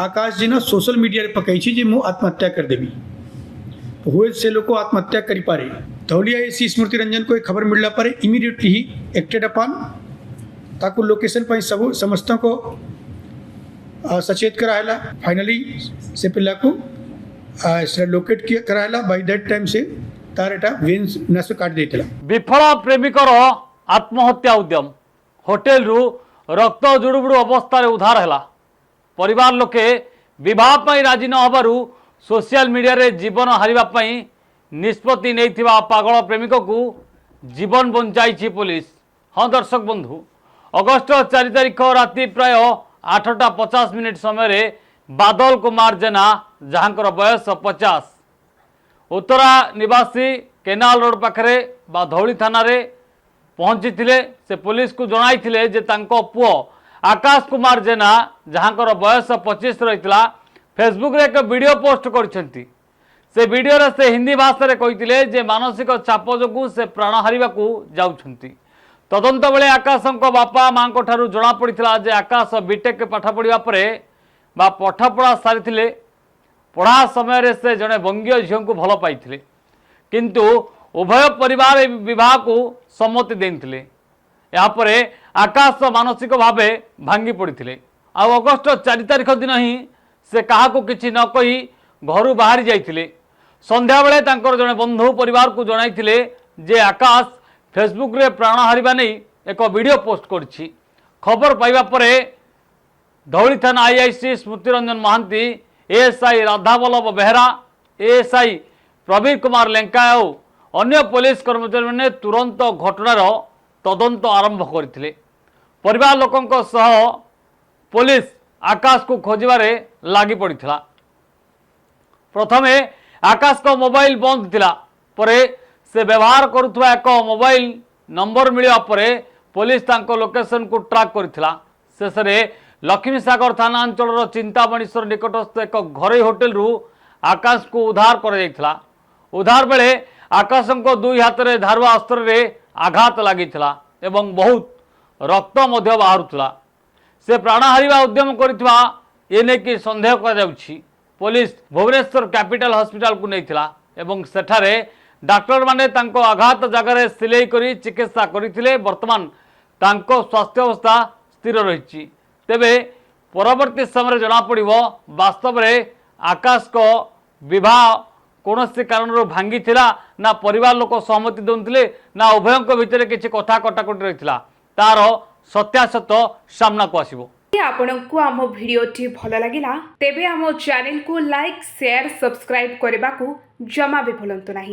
आकाश जी ना social media रे पकई छी जे मु आत्महत्या कर देवी हुए से लोग आत्महत्या करी पारे धौलिया एसी स्मृति रंजन को एक खबर मिलला पर इमीडिएटली ही एक्टेड अपन ताकू लोकेशन पर सब समस्त को सचेत कराला फाइनली से पिला को लोकेट कराला बाय दैट टाइम से तार एटा वेन्स नस काट देतला। विफल प्रेमिकर आत्महत्या उद्यम होटेल रु रक्त जुड़ुबुड़ू अवस्था उद्धार है। परिवार लोके विवाह राजी न हबारु सोशल मीडिया रे जीवन हारिबा निष्पत्ति नहीं पागल प्रेमिक को जीवन बंचाई पुलिस। हाँ दर्शक बंधु, अगस्ट 4 तारिख राति प्राय 8:50 समय बादल कुमार जेना जहाँकर बयस 50 उत्तरा निवासी केनाल रोड पाखरे बा धौली थाना रे पहुंची से पुलिस को जणाई जे तांको पुओ आकाश कुमार जेना जहाँकर बयस 25 रही फेसबुक रे एक वीडियो पोस्ट करछंती। से वीडियो रे से हिंदी भाषा रे कहिथिले जे मानसिक चाप जोगु से प्राण हारिबा को जाउछंती। तदंत बेले आकाशंको बापा मां को ठारू जणा पड़िथिला जे आकाश बीटेक पाठ पढ़िबा परे बा पाठ पढ़ा सारिथिले पढ़ा समय रे से जने बंगीय झियो को भल पाइथिले किंतु उभय परिवार विवाह को सम्मति देथिले। या परे आकाश मानसिक भावे भांगी पड़िथिले। आ अगस्ट 4 तारिख दिन ही से काहाको किछि न कही घर बाहरी जाइथिले। संध्या बेले तांकर जने बंधु परिवार को जणाइथिले जे आकाश फेसबुक रे प्राण हारिबा नै एक वीडियो पोस्ट करछि। खबर पाइबा परे धौली थाना आईआईसी स्मृति रंजन महांती, एएसआई राधावल्लभ बेहरा, एएसआई प्रवीर कुमार लेंका और अन्य पुलिस कर्मचारी मैंने तुरंत घटनार तदंत आरंभ करथिले। परिवार लोकंक सह पुलिस आकाश को खोजबारे लागी पड़िथिला। प्रथमे आकाश को मोबाइल बंद थिला परे से व्यवहार करुथुवा एक मोबाइल नंबर मिलिया परे पुलिस तांको लोकेशन को ट्रैक करथिला। शेषरे लक्ष्मी सागर थाना अंचल चिंतामणीश्वर निकटस्थ एक घरोई होटेल रु आकाश को उद्धार कर जाइथिला। उद्धार बेले आकाश को दुई हाथ रे धारुआ अस्त्र रे आघात लागिथिला एवं बहुत रक्त मध्य बाहरुथिला। से प्राण हारिबा उद्यम करिथिबा एने की संदेह कर जाउछि। पुलिस भुवनेश्वर कैपिटल हॉस्पिटल को नैथिला एवं सेठारे डाक्टर माने तांको आघात जगह सिलाई करी चिकित्सा करथिले। वर्तमान तांको स्वास्थ्य अवस्था स्थिर रहिछि। तेबे परवर्ती समय जना पड़िबो वास्तव में आकाश को विवाह कौन से कारण भांगी थिला ना परिवार लोक सहमति दउथिले ना उभयों भितर किसी कथा कटाकटी रही तार सत्यासत सामना को आसीबो। आपनको आम भिडियोटी भल लगिला तेबे आम चैनल को लाइक शेयर सब्सक्राइब करने को जमा भी भूलंतु नहीं।